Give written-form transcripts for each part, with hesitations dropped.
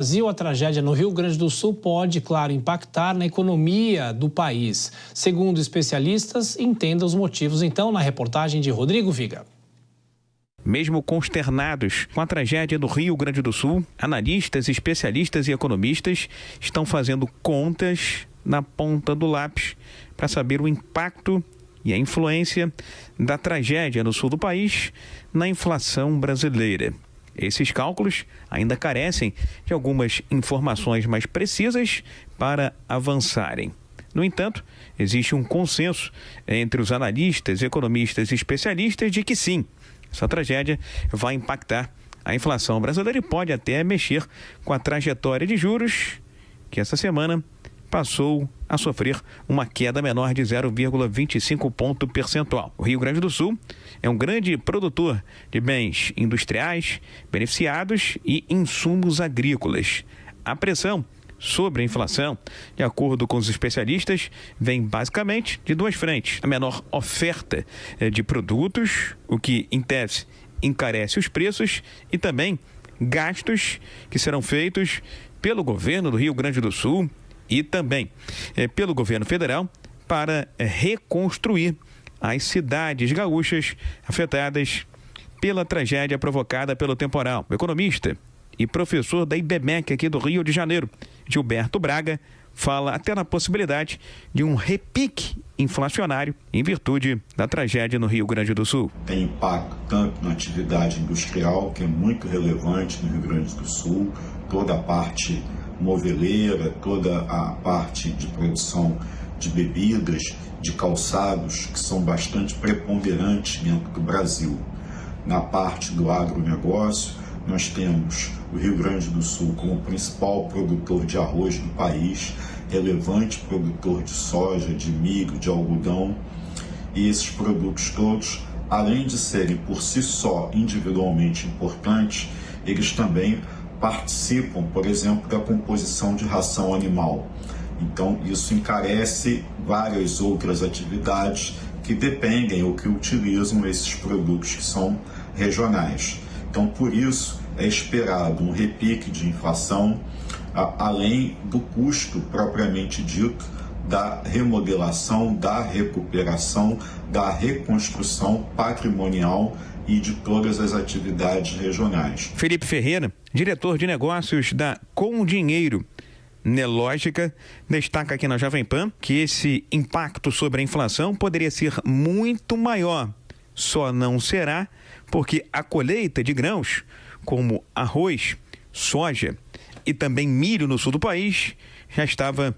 Brasil, a tragédia no Rio Grande do Sul pode, claro, impactar na economia do país. Segundo especialistas, entenda os motivos, então, na reportagem de Rodrigo Viga. Mesmo consternados com a tragédia do Rio Grande do Sul, analistas, especialistas e economistas estão fazendo contas na ponta do lápis para saber o impacto e a influência da tragédia no sul do país na inflação brasileira. Esses cálculos ainda carecem de algumas informações mais precisas para avançarem. No entanto, existe um consenso entre os analistas, economistas e especialistas de que sim, essa tragédia vai impactar a inflação brasileira e pode até mexer com a trajetória de juros, que essa semana passou a sofrer uma queda menor de 0,25 ponto percentual. O Rio Grande do Sul é um grande produtor de bens industriais, beneficiados e insumos agrícolas. A pressão sobre a inflação, de acordo com os especialistas, vem basicamente de duas frentes. A menor oferta de produtos, o que, em tese, encarece os preços, e também gastos que serão feitos pelo governo do Rio Grande do Sul e também pelo governo federal para reconstruir as cidades gaúchas afetadas pela tragédia provocada pelo temporal. O economista e professor da IBMEC aqui do Rio de Janeiro, Gilberto Braga, fala até na possibilidade de um repique inflacionário em virtude da tragédia no Rio Grande do Sul. Tem impacto tanto na atividade industrial, que é muito relevante no Rio Grande do Sul, toda a parte moveleira, toda a parte de produção de bebidas, de calçados, que são bastante preponderantes dentro do Brasil. Na parte do agronegócio, nós temos o Rio Grande do Sul como principal produtor de arroz do país, relevante produtor de soja, de milho, de algodão, e esses produtos todos, além de serem por si só individualmente importantes, eles também participam, por exemplo, da composição de ração animal. Então, isso encarece várias outras atividades que dependem ou que utilizam esses produtos que são regionais. Então, por isso, é esperado um repique de inflação, além do custo propriamente dito da remodelação, da recuperação, da reconstrução patrimonial e de todas as atividades regionais. Felipe Ferreira, diretor de negócios da Com Dinheiro Nelógica, destaca aqui na Jovem Pan que esse impacto sobre a inflação poderia ser muito maior. Só não será porque a colheita de grãos, como arroz, soja e também milho no sul do país, já estava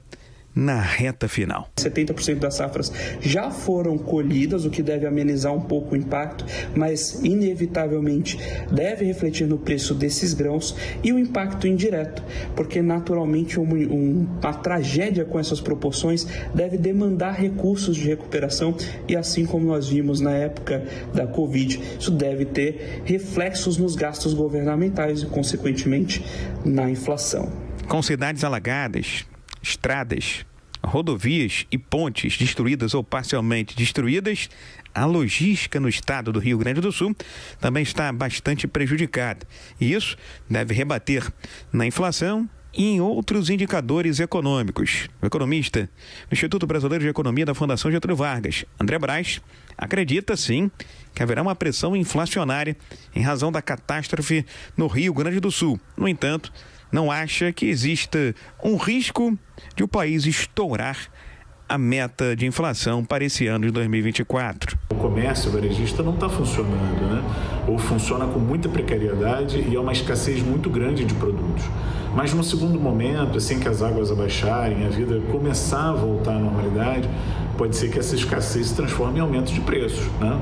na reta final. 70% das safras já foram colhidas, o que deve amenizar um pouco o impacto, mas inevitavelmente deve refletir no preço desses grãos e o impacto indireto, porque naturalmente uma tragédia com essas proporções deve demandar recursos de recuperação e, assim como nós vimos na época da Covid, isso deve ter reflexos nos gastos governamentais e, consequentemente, na inflação. Com cidades alagadas, estradas, rodovias e pontes destruídas ou parcialmente destruídas, a logística no estado do Rio Grande do Sul também está bastante prejudicada. E isso deve rebater na inflação e em outros indicadores econômicos. O economista do Instituto Brasileiro de Economia da Fundação Getúlio Vargas, André Braz, acredita sim que haverá uma pressão inflacionária em razão da catástrofe no Rio Grande do Sul. No entanto, não acha que exista um risco de o país estourar a meta de inflação para esse ano de 2024. O comércio varejista não está funcionando, né? Ou funciona com muita precariedade e é uma escassez muito grande de produtos. Mas no segundo momento, assim que as águas abaixarem, a vida começar a voltar à normalidade, pode ser que essa escassez se transforme em aumento de preços, né?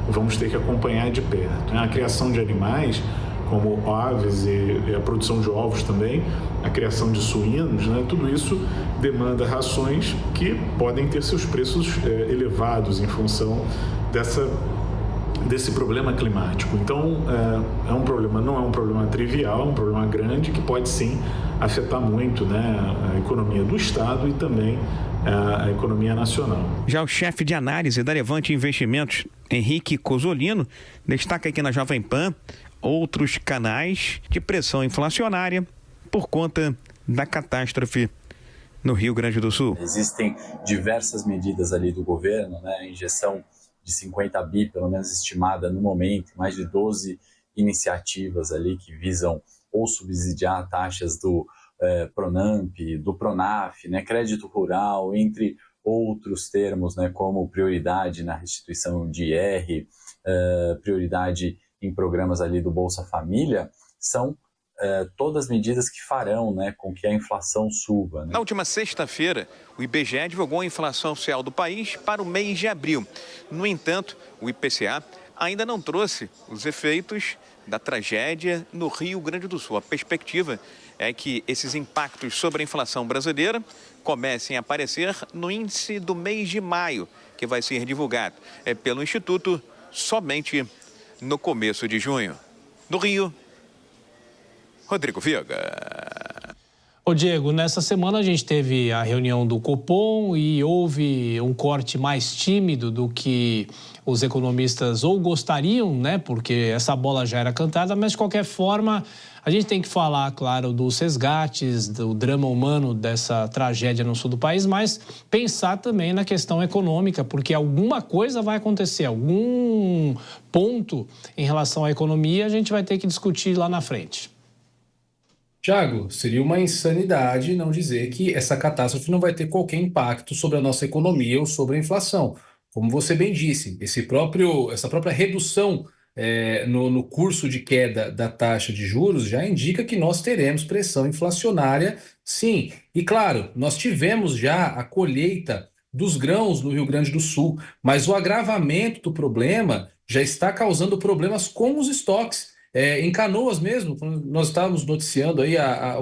Vamos ter que acompanhar de perto. A criação de animais, como aves e a produção de ovos também, a criação de suínos, né? Tudo isso demanda rações que podem ter seus preços elevados em função desse problema climático. Então, é um problema, não é um problema trivial, é um problema grande que pode sim afetar muito, né, a economia do Estado e também a economia nacional. Já o chefe de análise da Levante Investimentos, Henrique Cosolino, destaca aqui na Jovem Pan outros canais de pressão inflacionária por conta da catástrofe no Rio Grande do Sul. Existem diversas medidas ali do governo, né? A injeção de 50 bi, pelo menos estimada no momento, mais de 12 iniciativas ali que visam ou subsidiar taxas do Pronamp, do Pronaf, né? Crédito rural, entre outros termos, né? Como prioridade na restituição de IR, prioridade em programas ali do Bolsa Família, são todas medidas que farão, né, com que a inflação suba. Né? Na última sexta-feira, o IBGE divulgou a inflação oficial do país para o mês de abril. No entanto, o IPCA ainda não trouxe os efeitos da tragédia no Rio Grande do Sul. A perspectiva é que esses impactos sobre a inflação brasileira comecem a aparecer no índice do mês de maio, que vai ser divulgado pelo Instituto somente no começo de junho. Do Rio, Rodrigo Viega. Ô Diego, nessa semana a gente teve a reunião do Copom e houve um corte mais tímido do que os economistas ou gostariam, né? Porque essa bola já era cantada, mas de qualquer forma a gente tem que falar, claro, dos resgates, do drama humano dessa tragédia no sul do país, mas pensar também na questão econômica, porque alguma coisa vai acontecer, algum ponto em relação à economia a gente vai ter que discutir lá na frente. Tiago, seria uma insanidade não dizer que essa catástrofe não vai ter qualquer impacto sobre a nossa economia ou sobre a inflação. Como você bem disse, essa própria redução no curso de queda da taxa de juros já indica que nós teremos pressão inflacionária, sim. E claro, nós tivemos já a colheita dos grãos no Rio Grande do Sul, mas o agravamento do problema já está causando problemas com os estoques. Em Canoas mesmo, quando nós estávamos noticiando aí a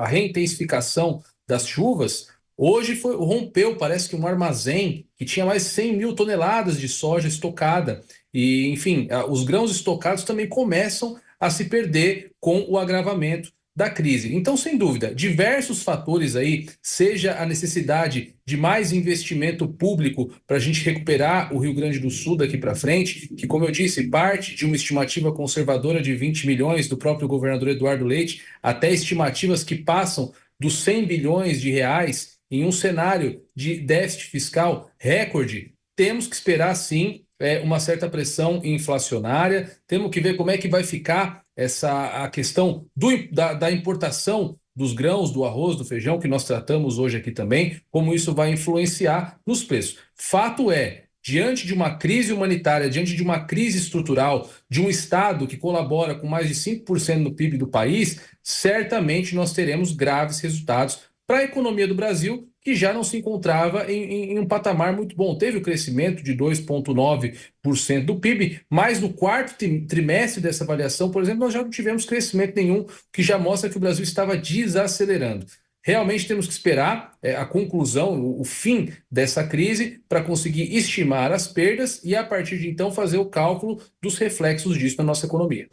reintensificação das chuvas, hoje rompeu, parece que um armazém que tinha mais de 100 mil toneladas de soja estocada. E, enfim, os grãos estocados também começam a se perder com o agravamento da crise. Então, sem dúvida, diversos fatores aí, seja a necessidade de mais investimento público para a gente recuperar o Rio Grande do Sul daqui para frente, que, como eu disse, parte de uma estimativa conservadora de 20 milhões do próprio governador Eduardo Leite, até estimativas que passam dos 100 bilhões de reais em um cenário de déficit fiscal recorde. Temos que esperar, sim, uma certa pressão inflacionária, temos que ver como é que vai ficar a questão da importação dos grãos, do arroz, do feijão, que nós tratamos hoje aqui também, como isso vai influenciar nos preços. Fato é, diante de uma crise humanitária, diante de uma crise estrutural, de um Estado que colabora com mais de 5% no PIB do país, certamente nós teremos graves resultados para a economia do Brasil, que já não se encontrava em um patamar muito bom. Teve o crescimento de 2,9% do PIB, mas no quarto trimestre dessa avaliação, por exemplo, nós já não tivemos crescimento nenhum, que já mostra que o Brasil estava desacelerando. Realmente temos que esperar a conclusão, o fim dessa crise, para conseguir estimar as perdas e, a partir de então, fazer o cálculo dos reflexos disso na nossa economia.